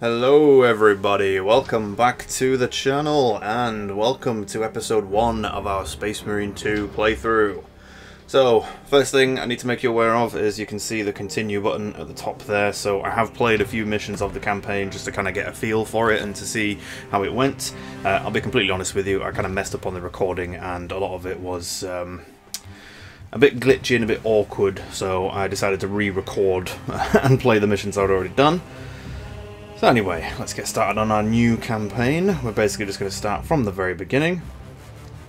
Hello everybody, welcome back to the channel and welcome to episode 1 of our Space Marine 2 playthrough. So, first thing I need to make you aware of is you can see the continue button at the top there. So I have played a few missions of the campaign just to kind of get a feel for it and to see how it went. I'll be completely honest with you, I kind of messed up on the recording and a lot of it was a bit glitchy and a bit awkward, so I decided to re-record and play the missions I'd already done. So anyway, let's get started on our new campaign. We're basically just going to start from the very beginning.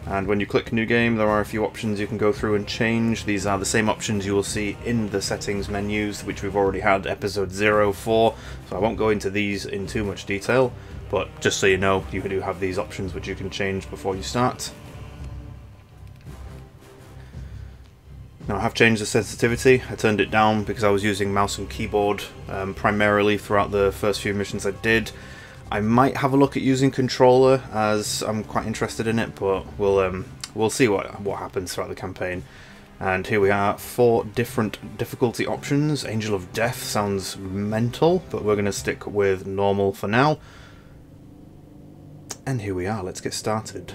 And when you click New Game, there are a few options you can go through and change. These are the same options you will see in the settings menus, which we've already had episode 0 for. So I won't go into these in too much detail, but just so you know, you do have these options which you can change before you start. Now I have changed the sensitivity. I turned it down because I was using mouse and keyboard primarily throughout the first few missions I did. I might have a look at using controller as I'm quite interested in it, but we'll see what happens throughout the campaign. And here we are, 4 different difficulty options. Angel of Death sounds mental, but we're going to stick with normal for now. And here we are, let's get started.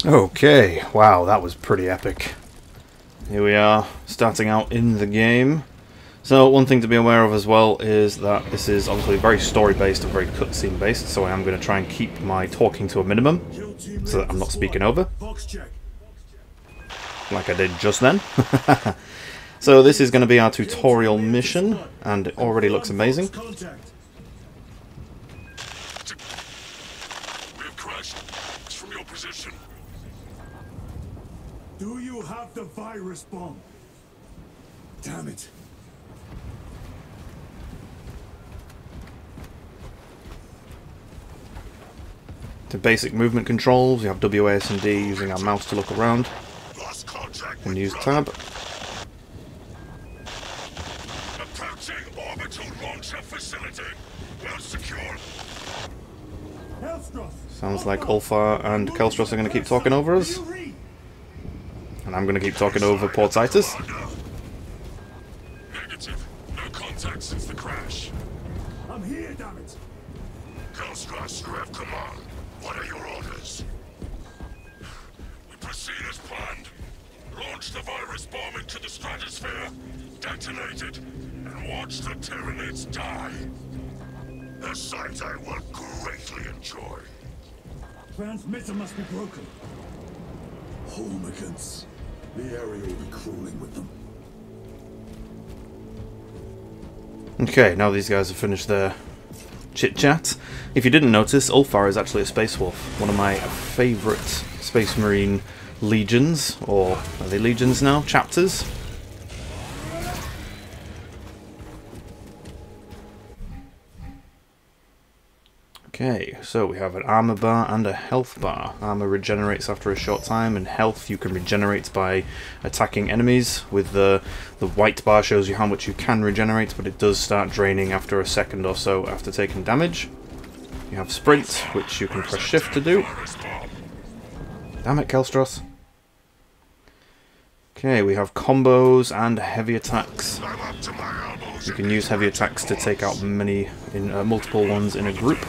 Okay, wow, that was pretty epic. Here we are, starting out in the game. So one thing to be aware of as well is that this is obviously very story-based and very cutscene based, so I am going to try and keep my talking to a minimum, so that I'm not speaking over, like I did just then. So this is going to be our tutorial mission, and it already looks amazing. Do you have the virus bomb? Damn it. The basic movement controls, you have W, A, S and D using our mouse to look around. And use tab. Approaching orbital launcher facility. Well secured. Sounds like Ulfar and Kelstros are going to keep talking over us. And I'm going to keep talking over Port Titus. Negative. No contact since the crash. I'm here, damn it. Kelstros, you have command. What are your orders? We proceed as planned. Launch the virus bomb into the stratosphere, detonate it, and watch the Tyranids die. A sight I will greatly enjoy. Transmitter must be broken. Homicans. The area will be crawling with them. Okay, now these guys have finished their chit-chat. If you didn't notice, Ulfar is actually a Space Wolf, one of my favourite Space Marine legions, or are they legions now? Chapters? Okay, so we have an armor bar and a health bar. Armor regenerates after a short time, and health you can regenerate by attacking enemies. With the white bar shows you how much you can regenerate, but it does start draining after a second or so after taking damage. You have sprint, which you can press shift to do. Damn it, Kelstros. Okay, we have combos and heavy attacks. You can use heavy attacks to take out multiple ones in a group.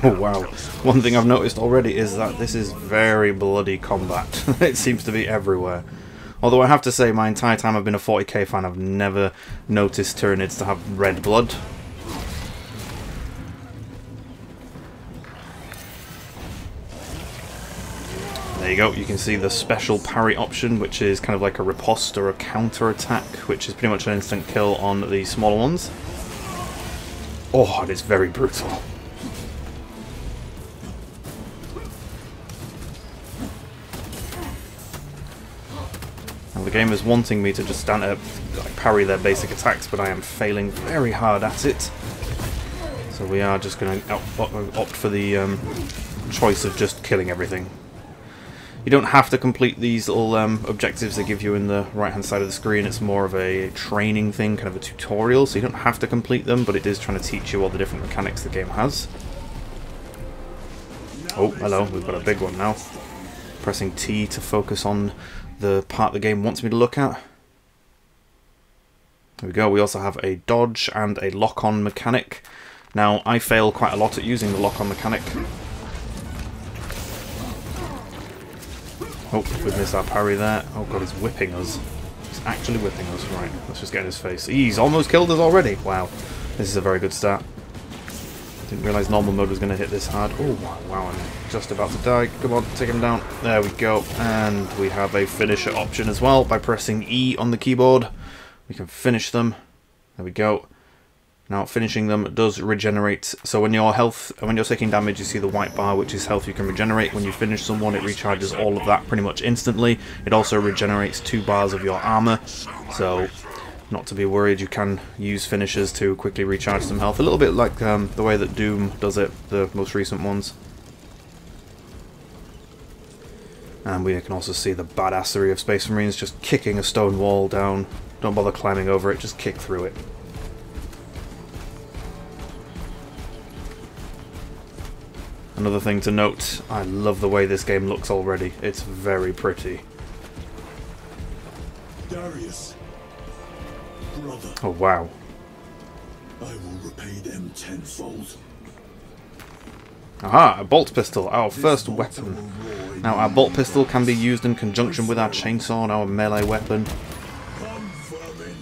Oh wow, one thing I've noticed already is that this is very bloody combat. It seems to be everywhere. Although I have to say, my entire time I've been a 40k fan, I've never noticed Tyranids to have red blood. There you go, you can see the special parry option, which is kind of like a riposte or a counter attack, which is pretty much an instant kill on the smaller ones. Oh, it is very brutal. Now the game is wanting me to just stand up, parry their basic attacks, but I am failing very hard at it. So we are just going to opt for the choice of just killing everything. You don't have to complete these little objectives they give you in the right hand side of the screen. It's more of a training thing, kind of a tutorial, so you don't have to complete them, but it is trying to teach you all the different mechanics the game has. Oh, hello, we've got a big one now. Pressing T to focus on the part the game wants me to look at. There we go, we also have a dodge and a lock-on mechanic. Now, I fail quite a lot at using the lock-on mechanic. Oh, we've missed our parry there. Oh god, he's whipping us. He's actually whipping us. Right, let's just get in his face. He's almost killed us already. Wow, this is a very good start. Didn't realise normal mode was going to hit this hard. Oh, wow, I'm just about to die. Come on, take him down. There we go. And we have a finisher option as well. By pressing E on the keyboard, we can finish them. There we go. Now, finishing them does regenerate. So when you're taking damage, you see the white bar, which is health you can regenerate. When you finish someone, it recharges all of that pretty much instantly. It also regenerates 2 bars of your armor. So, not to be worried, you can use finishers to quickly recharge some health. A little bit like the way that Doom does it, the most recent ones. And we can also see the badassery of Space Marines just kicking a stone wall down. Don't bother climbing over it, just kick through it. Another thing to note, I love the way this game looks already. It's very pretty. Darius. Brother. Oh wow. I will repay them tenfold. Aha, a bolt pistol, our first weapon. Now our bolt pistol can be used in conjunction with our chainsaw and our melee weapon. Come, vermin.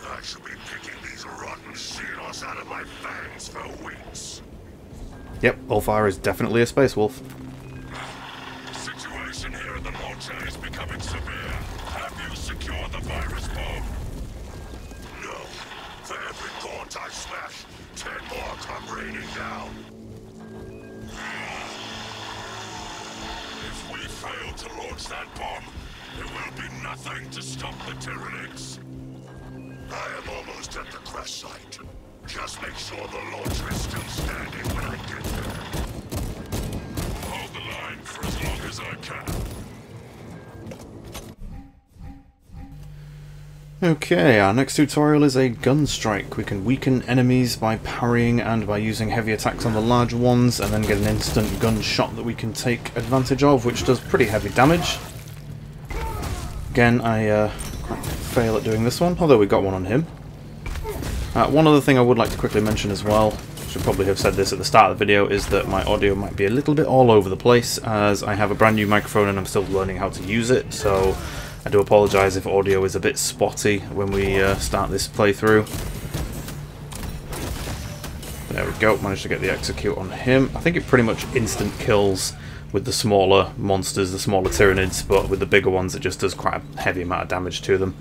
I shall be picking these rotten seals out of my fangs for weeks. Yep, Ulfar is definitely a space wolf. The situation here in the launcher is becoming severe. Have you secured the virus bomb? No. For every gaunt I smash, 10 more come raining down. If we fail to launch that bomb, there will be nothing to stop the Tyrannics. I am almost at the crash site. Just make sure the launcher is still standing when I get there. Hold the line for as long as I can. Okay, our next tutorial is a gun strike. We can weaken enemies by parrying and by using heavy attacks on the larger ones, and then get an instant gun shot that we can take advantage of, which does pretty heavy damage. Again, I fail at doing this one, although we got one on him. One other thing I would like to quickly mention as well, should probably have said this at the start of the video, is that my audio might be a little bit all over the place, as I have a brand new microphone and I'm still learning how to use it, so I do apologise if audio is a bit spotty when we start this playthrough. There we go, managed to get the execute on him. I think it pretty much instant kills with the smaller monsters, the smaller Tyranids, but with the bigger ones it just does quite a heavy amount of damage to them.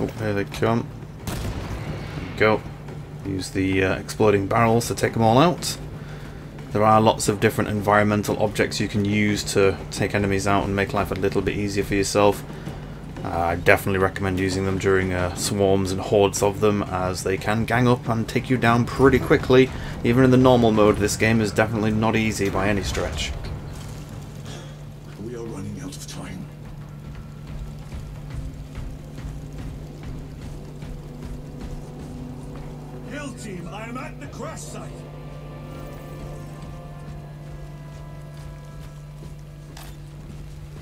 Oh, here they come. There we go. Use the exploding barrels to take them all out. There are lots of different environmental objects you can use to take enemies out and make life a little bit easier for yourself. I definitely recommend using them during swarms and hordes of them, as they can gang up and take you down pretty quickly. Even in the normal mode, this game is definitely not easy by any stretch. We are running out of time. Hill team, I am at the crash site.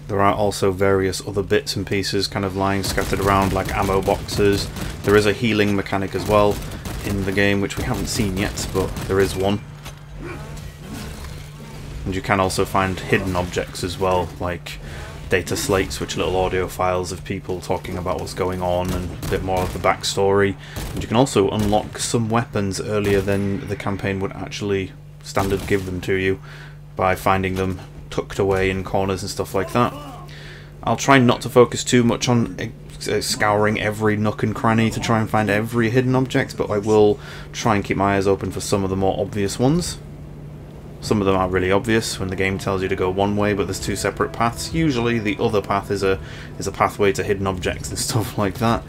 There are also various other bits and pieces kind of lying scattered around, like ammo boxes. There is a healing mechanic as well in the game, which we haven't seen yet, but there is one. And you can also find hidden objects as well, like data slates, which are little audio files of people talking about what's going on and a bit more of the backstory. And you can also unlock some weapons earlier than the campaign would actually standard give them to you by finding them tucked away in corners and stuff like that. I'll try not to focus too much on scouring every nook and cranny to try and find every hidden object, but I will try and keep my eyes open for some of the more obvious ones. Some of them are really obvious when the game tells you to go one way, but there's two separate paths. Usually the other path is a pathway to hidden objects and stuff like that.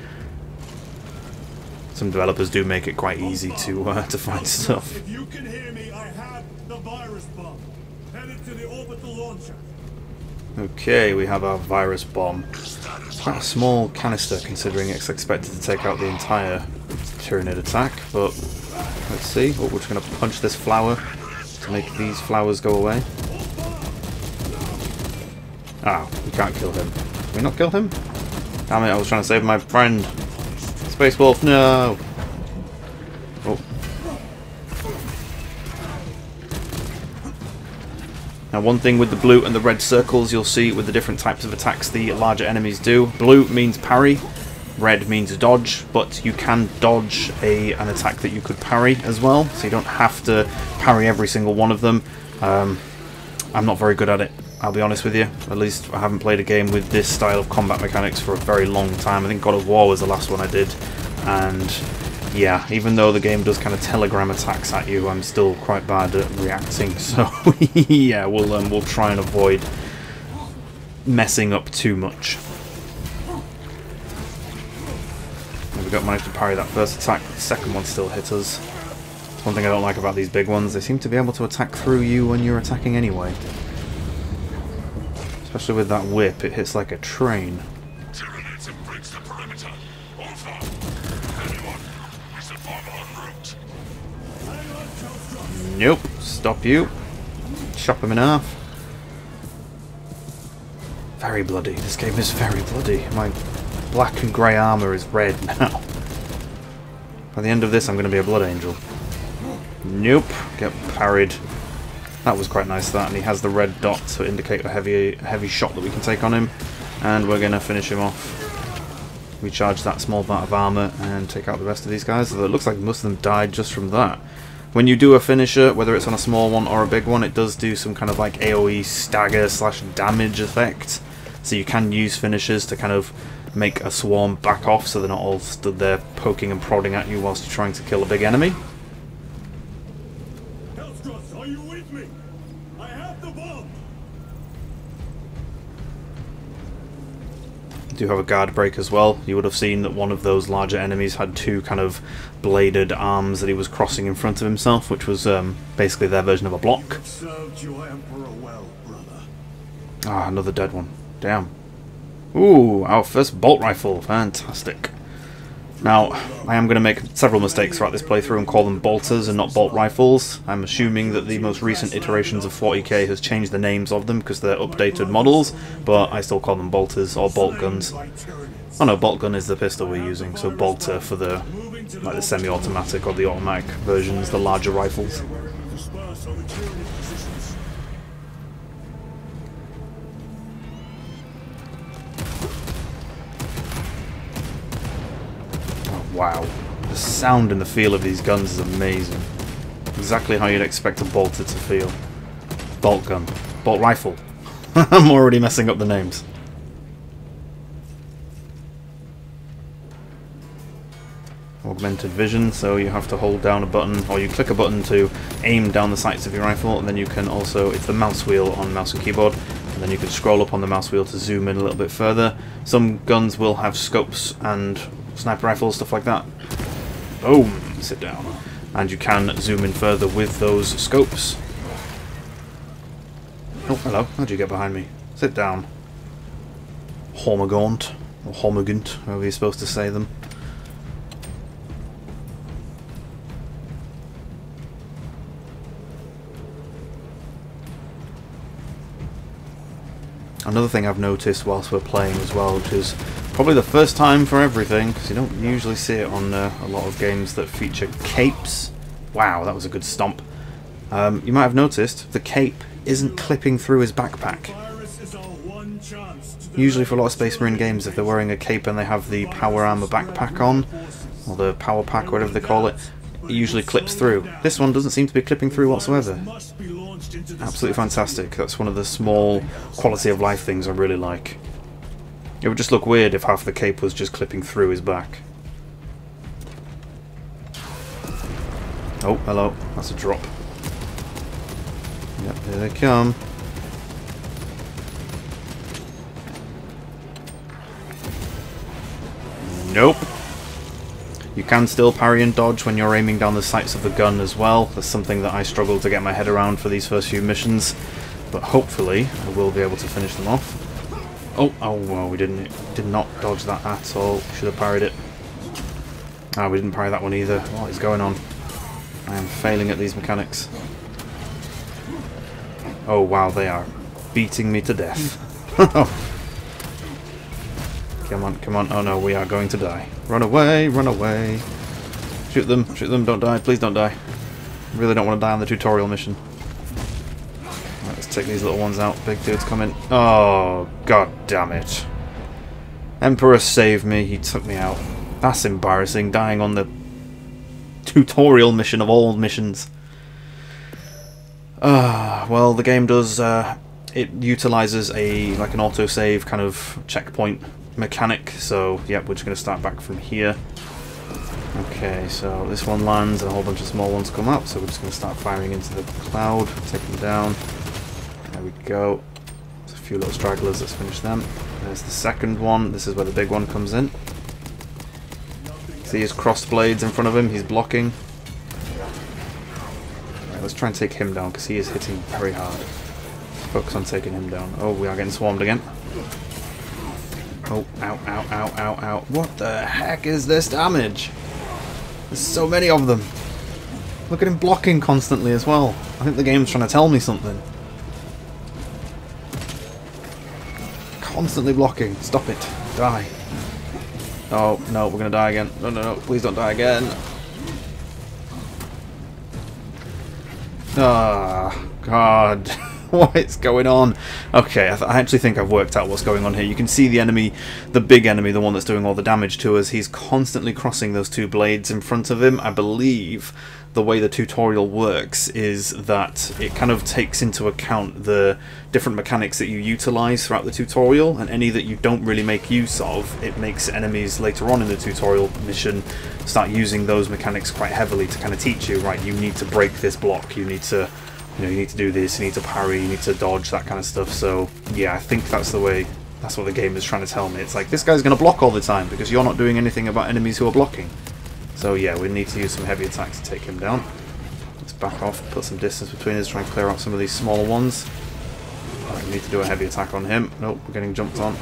Some developers do make it quite easy to find stuff. If you can hear me, I have the virus bomb. Headed to the orbital launcher. Okay, we have our virus bomb. Quite a small canister considering it's expected to take out the entire Tyranid attack, but let's see. Oh, we're just going to punch this flower to make these flowers go away. Ah, we can't kill him. Can we not kill him? Damn it, I was trying to save my friend. Space Wolf, no! Oh. Now, one thing with the blue and the red circles you'll see with the different types of attacks the larger enemies do. Blue means parry, red means dodge, but you can dodge an attack that you could parry as well, so you don't have to parry every single one of them. I'm not very good at it, I'll be honest with you. At least I haven't played a game with this style of combat mechanics for a very long time. I think God of War was the last one I did, and yeah, even though the game does kind of telegram attacks at you, I'm still quite bad at reacting, so yeah, we'll try and avoid messing up too much. We got managed to parry that first attack, but the second one still hit us. One thing I don't like about these big ones, they seem to be able to attack through you when you're attacking anyway. Especially with that whip, it hits like a train. Tyranids have breached the perimeter. Over. Anyone? We survive en route. Nope. Stop you. Chop him in half. Very bloody. This game is very bloody. My black and grey armour is red now. By the end of this, I'm going to be a blood angel. Nope. Get parried. That was quite nice, that. And he has the red dot to indicate a heavy shot that we can take on him. And we're going to finish him off. Recharge that small part of armour and take out the rest of these guys. Although it looks like most of them died just from that. When you do a finisher, whether it's on a small one or a big one, it does do some kind of like AoE stagger / damage effect. So you can use finishers to kind of make a swarm back off so they're not all stood there poking and prodding at you whilst you're trying to kill a big enemy. Are you with me? I have the bomb. Do have a guard break as well. You would have seen that one of those larger enemies had two kind of bladed arms that he was crossing in front of himself, which was basically their version of a block. Served your emperor well, brother. Ah, another dead one. Damn. Ooh, our first bolt rifle. Fantastic. Now, I am going to make several mistakes throughout this playthrough and call them bolters and not bolt rifles. I'm assuming that the most recent iterations of 40k has changed the names of them because they're updated models, but I still call them bolters or bolt guns. Oh no, bolt gun is the pistol we're using, so bolter for the like the semi-automatic or the automatic versions, the larger rifles. Wow, the sound and the feel of these guns is amazing. Exactly how you'd expect a bolter to feel. Bolt gun. Bolt rifle. I'm already messing up the names. Augmented vision, so you have to hold down a button, or you click a button to aim down the sights of your rifle, and then you can also, it's the mouse wheel on mouse and keyboard, and then you can scroll up on the mouse wheel to zoom in a little bit further. Some guns will have scopes and sniper rifles, stuff like that. Boom! Sit down. And you can zoom in further with those scopes. Oh, hello. How'd you get behind me? Sit down. Hormagaunt. Or Hormagant, however you're supposed to say them. Another thing I've noticed whilst we're playing as well, which is probably the first time for everything, because you don't usually see it on a lot of games that feature capes. Wow, that was a good stomp. You might have noticed the cape isn't clipping through his backpack. Usually for a lot of Space Marine games, if they're wearing a cape and they have the power armor backpack on, or the power pack, whatever they call it, it usually clips through. This one doesn't seem to be clipping through whatsoever. Absolutely fantastic. That's one of the small quality of life things I really like. It would just look weird if half the cape was just clipping through his back. Oh, hello. That's a drop. Yep, here they come. Nope. You can still parry and dodge when you're aiming down the sights of the gun as well. That's something that I struggle to get my head around for these first few missions. But hopefully I will be able to finish them off. Oh, well, we did not dodge that at all. Should have parried it. Ah, we didn't parry that one either. What is going on? I am failing at these mechanics. Oh wow, they are beating me to death. Come on, come on. Oh no, we are going to die. Run away, run away. Shoot them, don't die. Please don't die. Really don't want to die on the tutorial mission. Right, let's take these little ones out. Big dude's coming. Oh, god damn it. Emperor saved me, he took me out. That's embarrassing, dying on the tutorial mission of all missions. Well, the game does, it utilizes like an autosave kind of checkpoint mechanic, so yep, we're just going to start back from here. Okay, so this one lands and a whole bunch of small ones come up, so we're just going to start firing into the cloud, take them down. There we go. There's a few little stragglers, let's finish them. There's the second one, this is where the big one comes in. See his crossed blades in front of him, he's blocking. Right, let's try and take him down, because he is hitting very hard. Focus on taking him down. Oh, we are getting swarmed again. Oh, ow, ow, ow, ow, ow. What the heck is this damage? There's so many of them. Look at him blocking constantly as well. I think the game's trying to tell me something. Constantly blocking. Stop it. Die. Oh, no, we're going to die again. No, no, no. Please don't die again. Ah, God. What is going on? Okay, I actually think I've worked out what's going on here. You can see the enemy, the big enemy, the one that's doing all the damage to us. He's constantly crossing those two blades in front of him. I believe the way the tutorial works is that it kind of takes into account the different mechanics that you utilize throughout the tutorial, and any that you don't really make use of, it makes enemies later on in the tutorial mission start using those mechanics quite heavily to kind of teach you, right, you need to break this block, you need to, you know, you need to do this, you need to parry, you need to dodge, that kind of stuff. So yeah, I think that's the way, that's what the game is trying to tell me. It's like, this guy's going to block all the time because you're not doing anything about enemies who are blocking. So yeah, we need to use some heavy attacks to take him down. Let's back off, put some distance between us, try and clear out some of these smaller ones. Right, we need to do a heavy attack on him. Nope, we're getting jumped on.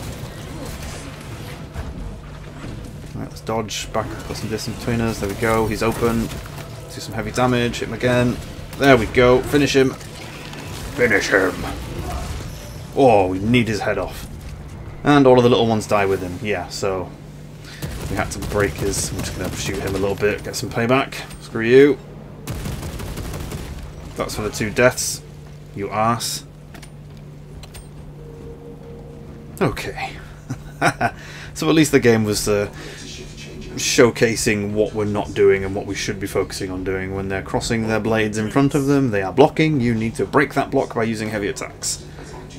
Right, let's dodge, back, put some distance between us. There we go, he's open. Let's do some heavy damage, hit him again. There we go, finish him. Finish him. Oh, we need his head off. And all of the little ones die with him. Yeah, so we had to break his... I'm just going to shoot him a little bit, get some payback. Screw you. That's for the 2 deaths. You arse. Okay. So at least the game was showcasing what we're not doing and what we should be focusing on doing. When they're crossing their blades in front of them, they are blocking. You need to break that block by using heavy attacks.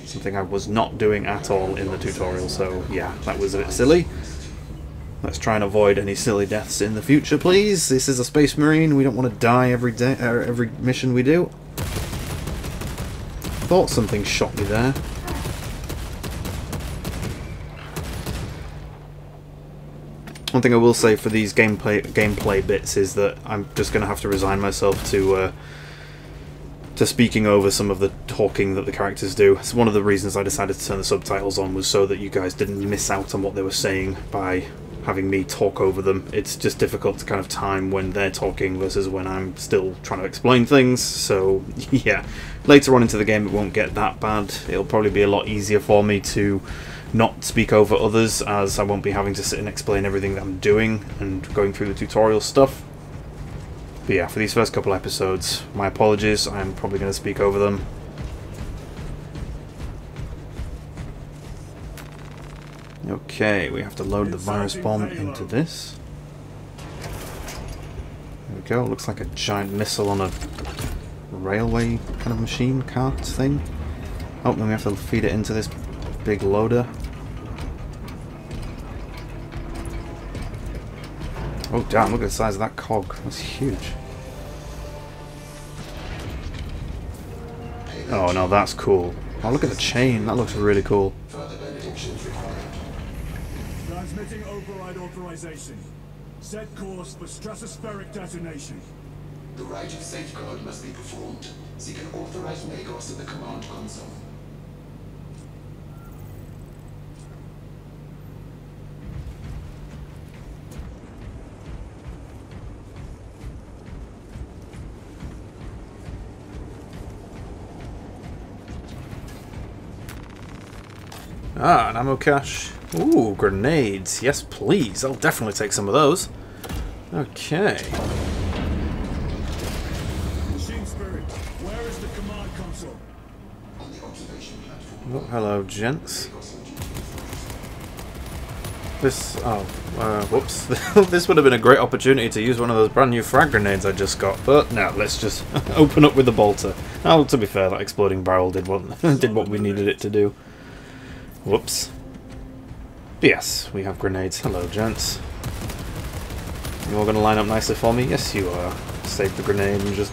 Something I was not doing at all in the tutorial, so yeah, that was a bit silly. Let's try and avoid any silly deaths in the future, please. This is a Space Marine. We don't want to die every day, every mission we do. Thought something shot me there. One thing I will say for these gameplay bits is that I'm just going to have to resign myself to speaking over some of the talking that the characters do. It's one of the reasons I decided to turn the subtitles on, was so that you guys didn't miss out on what they were saying by having me talk over them. It's just difficult to kind of time when they're talking versus when I'm still trying to explain things. So yeah, later on into the game it won't get that bad. It'll probably be a lot easier for me to not speak over others, as I won't be having to sit and explain everything that I'm doing and going through the tutorial stuff. But yeah, for these first couple episodes, my apologies, I'm probably going to speak over them. Okay, we have to load the virus bomb into this. There we go, looks like a giant missile on a railway kind of machine, cart thing. Oh, then we have to feed it into this big loader. Oh damn, look at the size of that cog. That's huge. Oh no, that's cool. Oh, look at the chain. That looks really cool. Transmitting override authorization. Set course for stratospheric detonation. The rite of safeguard must be performed. Seek an authorized Magos at the command console. Ah, an ammo cache. Ooh, grenades. Yes, please. I'll definitely take some of those. Okay. Machine Spirit, where is the command console? On the observation platform. Oh, hello, gents. This... oh, whoops. This would have been a great opportunity to use one of those brand new frag grenades I just got, but no, let's just open up with the bolter. Oh, to be fair, that exploding barrel did what, did what we needed it to do. Whoops. But yes, we have grenades. Hello, gents. You all going to line up nicely for me? Yes, you are. Save the grenade and just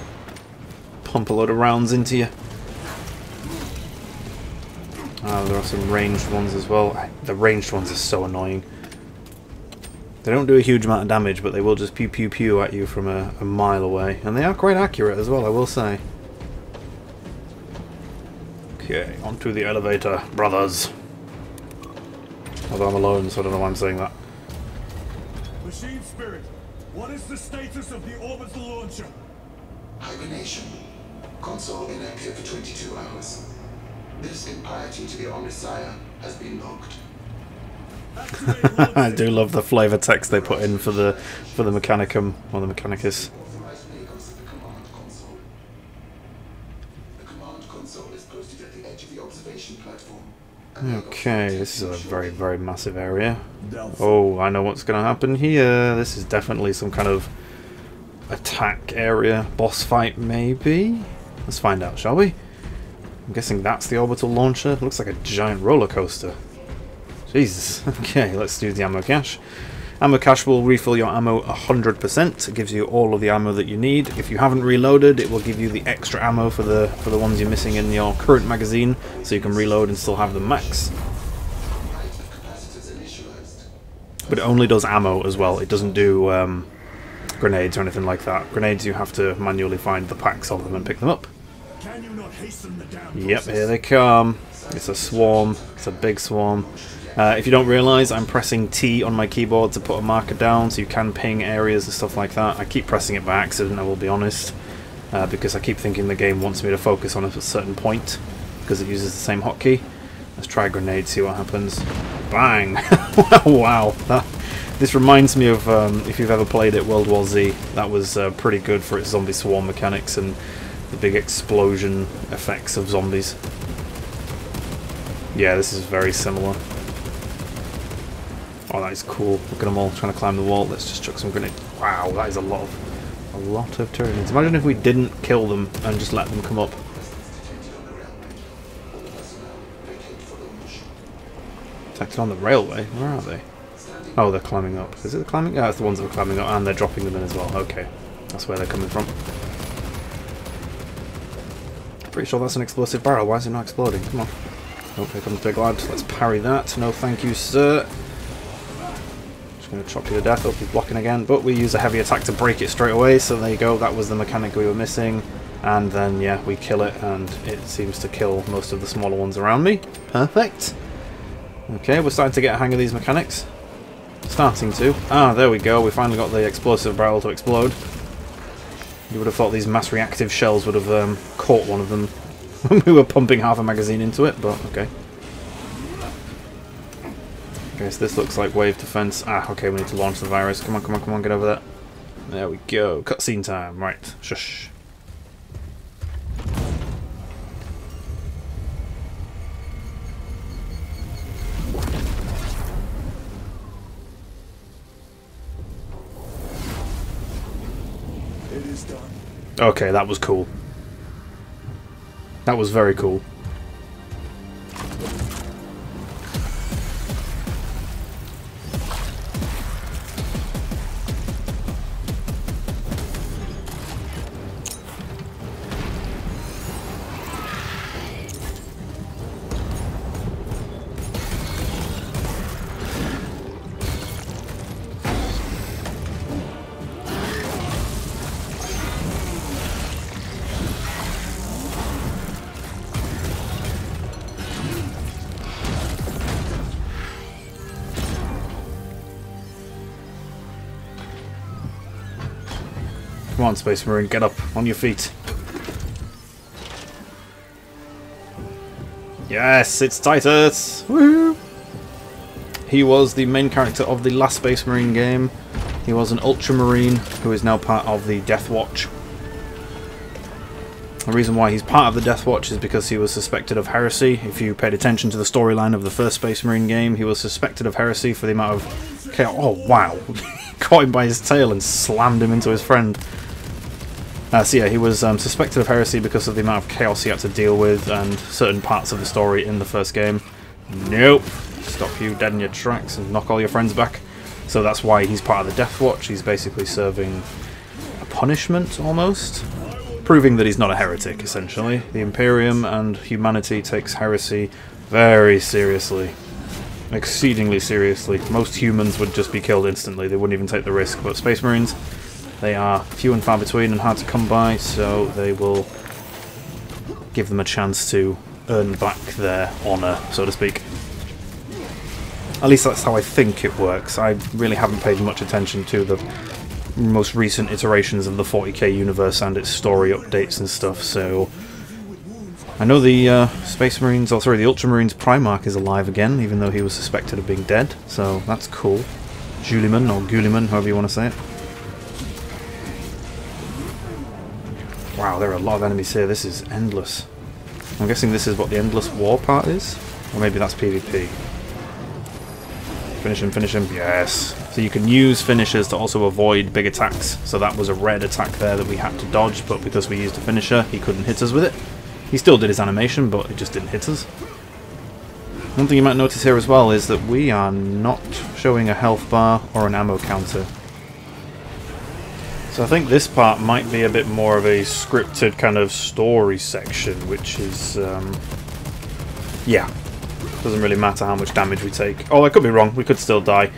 pump a load of rounds into you. Oh, there are some ranged ones as well. The ranged ones are so annoying. They don't do a huge amount of damage, but they will just pew pew pew at you from a mile away. And they are quite accurate as well, I will say. Okay, onto the elevator, brothers. Although I'm alone, so I don't know why I'm saying that. Machine Spirit, what is the status of the orbital launcher? Hibernation. Console inactive for 22 hours. This impiety to the Omnissiah has been logged. I do love the flavour text they put in for the Mechanicum or the Mechanicus. Authorized Magos at the command console. The command console is posted at the edge of the observation platform. Okay, this is a very, very massive area. Oh, I know what's going to happen here. This is definitely some kind of attack area, boss fight maybe? Let's find out, shall we? I'm guessing that's the orbital launcher. It looks like a giant roller coaster. Jesus. Okay, let's do the ammo cache. Ammo cache will refill your ammo 100%. It gives you all of the ammo that you need. If you haven't reloaded, it will give you the extra ammo for the ones you're missing in your current magazine, so you can reload and still have them max. But it only does ammo as well. It doesn't do grenades or anything like that. Grenades, you have to manually find the packs of them and pick them up. Can you not hasten the down Yep, process? here they come. It's a swarm. It's a big swarm. If you don't realise, I'm pressing T on my keyboard to put a marker down, so you can ping areas and stuff like that. I keep pressing it by accident, I will be honest, because I keep thinking the game wants me to focus on a certain point, because it uses the same hotkey. Let's try grenade, see what happens. Bang! Wow! This reminds me of, if you've ever played it, World War Z. That was pretty good for its zombie swarm mechanics and the big explosion effects of zombies. Yeah, this is very similar. Oh, that is cool. Look at them all trying to climb the wall. Let's just chuck some grenades. Wow, that is a lot of Tyranids. Imagine if we didn't kill them and just let them come up. Detected on the railway? Where are they? Oh, they're climbing up. Is it the climbing? Yeah, it's the ones that are climbing up, and they're dropping them in as well. Okay, that's where they're coming from. Pretty sure that's an explosive barrel. Why is it not exploding? Come on. Oh, here comes Big Lad. Let's parry that. No thank you, sir. Going to chop you to death. Oh, he's blocking again, but we use a heavy attack to break it straight away, so there you go, that was the mechanic we were missing. And then yeah, we kill it and it seems to kill most of the smaller ones around me. Perfect. Okay, we're starting to get a hang of these mechanics. Starting to. Ah, there we go, we finally got the explosive barrel to explode. You would have thought these mass reactive shells would have caught one of them when we were pumping half a magazine into it, but okay. Okay, so this looks like wave defense. Ah, okay, we need to launch the virus. Come on, come on, come on, get over there. There we go. Cutscene time. Right. Shush. It is done. Okay, that was cool. That was very cool. Come on, Space Marine, get up on your feet. Yes, it's Titus! Woohoo! He was the main character of the last Space Marine game. He was an Ultramarine who is now part of the Death Watch. The reason why he's part of the Death Watch is because he was suspected of heresy. If you paid attention to the storyline of the first Space Marine game, he was suspected of heresy for the amount of chaos. Oh, wow! Caught him by his tail and slammed him into his friend. So yeah, he was suspected of heresy because of the amount of chaos he had to deal with and certain parts of the story in the first game. Nope. Stop you dead in your tracks and knock all your friends back. So that's why he's part of the Death Watch. He's basically serving a punishment, almost. Proving that he's not a heretic, essentially. The Imperium and humanity takes heresy very seriously. Exceedingly seriously. Most humans would just be killed instantly. They wouldn't even take the risk. But Space Marines, they are few and far between and hard to come by, so they will give them a chance to earn back their honour, so to speak. At least that's how I think it works. I really haven't paid much attention to the most recent iterations of the 40k universe and its story updates and stuff, so... I know the Space Marines, or sorry, the Ultramarines Primarch is alive again, even though he was suspected of being dead, so that's cool. Juliman, or Guliman, however you want to say it. Wow, there are a lot of enemies here, this is endless. I'm guessing this is what the Endless War part is? Or maybe that's PvP. Finish him, yes. So you can use finishers to also avoid big attacks, so that was a red attack there that we had to dodge, but because we used a finisher, he couldn't hit us with it. He still did his animation, but it just didn't hit us. One thing you might notice here as well is that we are not showing a health bar or an ammo counter. So I think this part might be a bit more of a scripted kind of story section, which is, yeah, doesn't really matter how much damage we take. Oh, I could be wrong. We could still die.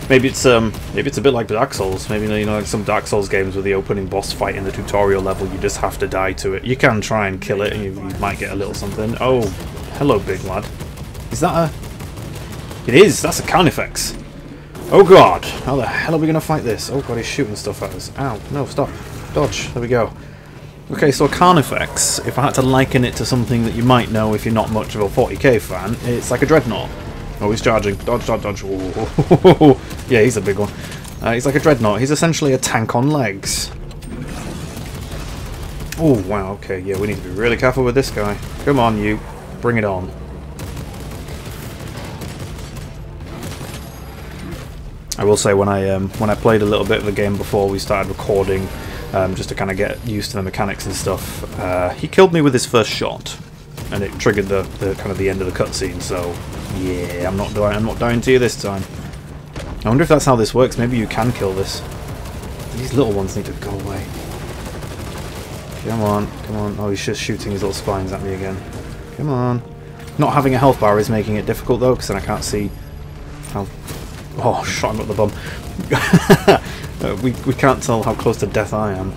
Maybe it's a bit like Dark Souls. Maybe, you know, like some Dark Souls games with the opening boss fight in the tutorial level, you just have to die to it. You can try and kill it, and you might get a little something. Oh, hello, big lad. Is that a? It is. That's a Carnifex. Oh god, how the hell are we gonna fight this? Oh god, he's shooting stuff at us. Ow, no, stop. Dodge. There we go. Okay, so a Carnifex, if I had to liken it to something that you might know if you're not much of a 40k fan, it's like a Dreadnought. Oh, he's charging. Dodge, dodge, dodge. Ooh. Yeah, he's a big one. He's like a Dreadnought. He's essentially a tank on legs. Oh, wow, okay. Yeah, we need to be really careful with this guy. Come on, you. Bring it on. I will say, when I played a little bit of the game before we started recording, just to kind of get used to the mechanics and stuff, he killed me with his first shot, and it triggered the kind of the end of the cutscene. So yeah, I'm not dying to you this time. I wonder if that's how this works. Maybe you can kill this. These little ones need to go away. Come on, come on. Oh, he's just shooting his little spines at me again. Come on. Not having a health bar is making it difficult though, because then I can't see how. Oh, shot him up the bum. We can't tell how close to death I am.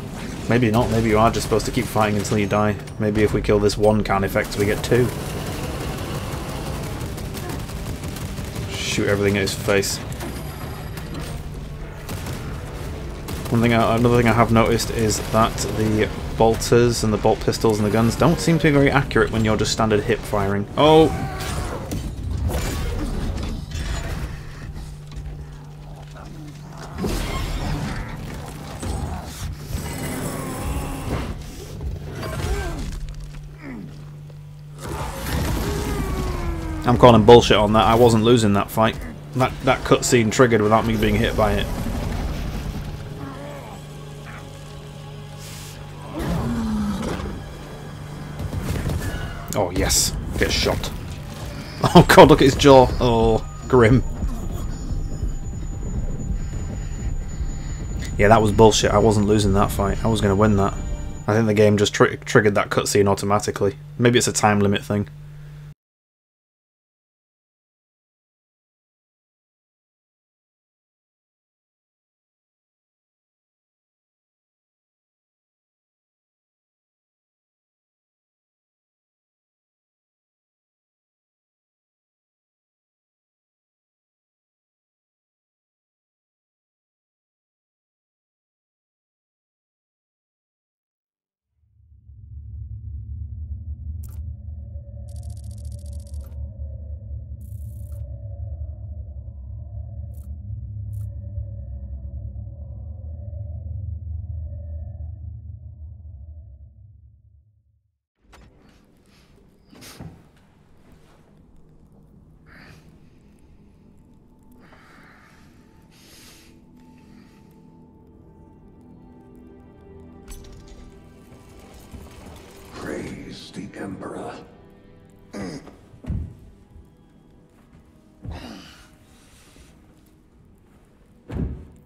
Maybe not, maybe you are just supposed to keep fighting until you die. Maybe if we kill this one Carnifex we get two. Shoot everything at his face. Another thing I have noticed is that the bolters and the bolt pistols and the guns don't seem to be very accurate when you're just standard hip firing. Oh! I'm calling bullshit on that. I wasn't losing that fight. That cutscene triggered without me being hit by it. Oh yes, get shot. Oh god, look at his jaw. Oh, grim. Yeah, that was bullshit. I wasn't losing that fight. I was going to win that. I think the game just triggered that cutscene automatically. Maybe it's a time limit thing. Praise the Emperor.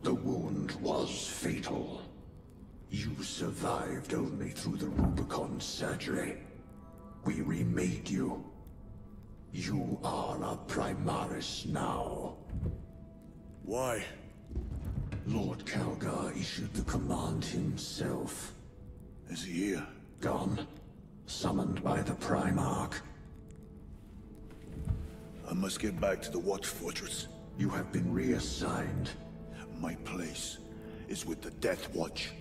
The wound was fatal. You survived only through the Rubicon surgery. We remade you. You are a Primaris now. Why? Lord Calgar issued the command himself. Is he here? Gone. Summoned by the Primarch. I must get back to the Watch Fortress. You have been reassigned. My place is with the Death Watch.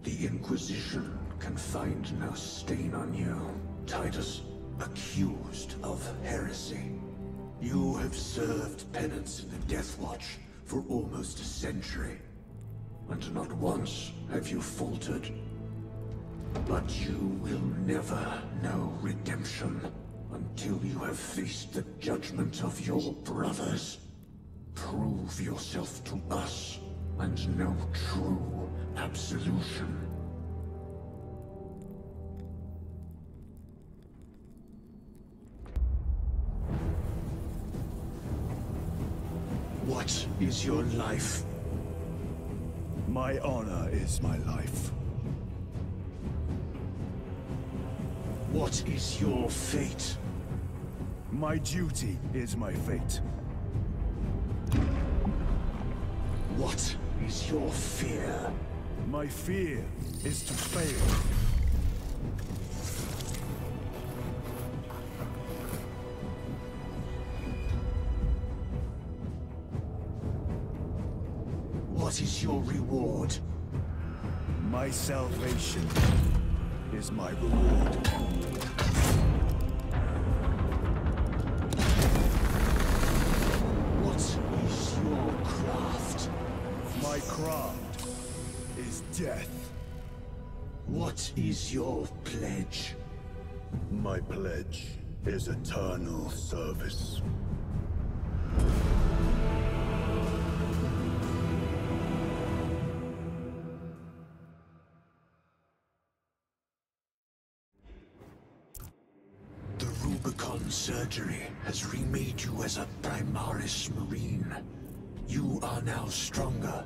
The Inquisition can find no stain on you, Titus, accused of heresy. You have served penance in the Death Watch for almost a century, and not once have you faltered. But you will never know redemption until you have faced the judgment of your brothers. Prove yourself to us, and know true absolution. What is your life? My honor is my life. What is your fate? My duty is my fate. What is your fear? My fear is to fail. What is your reward? My salvation is my reward. What is your craft? My craft is death. What is your pledge? My pledge is eternal service. The Rubicon surgery has remade you as a Primaris Marine. You are now stronger,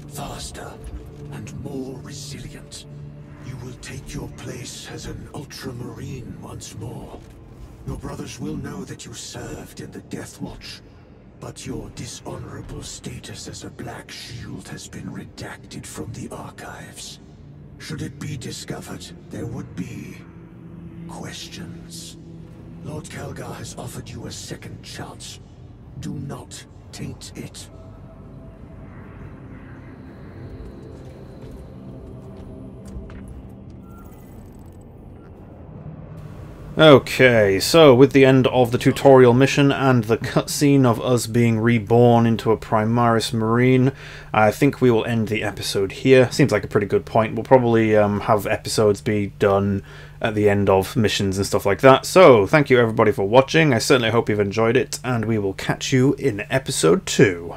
faster, and more resilient. You will take your place as an Ultramarine once more. Your brothers will know that you served in the Death Watch, but your dishonorable status as a Black Shield has been redacted from the archives. Should it be discovered, there would be questions. Lord Kelgar has offered you a second chance. Do not taint it. Okay, so with the end of the tutorial mission and the cutscene of us being reborn into a Primaris Marine, I think we will end the episode here. Seems like a pretty good point. We'll probably have episodes be done at the end of missions and stuff like that. So, thank you everybody for watching. I certainly hope you've enjoyed it, and we will catch you in episode 2.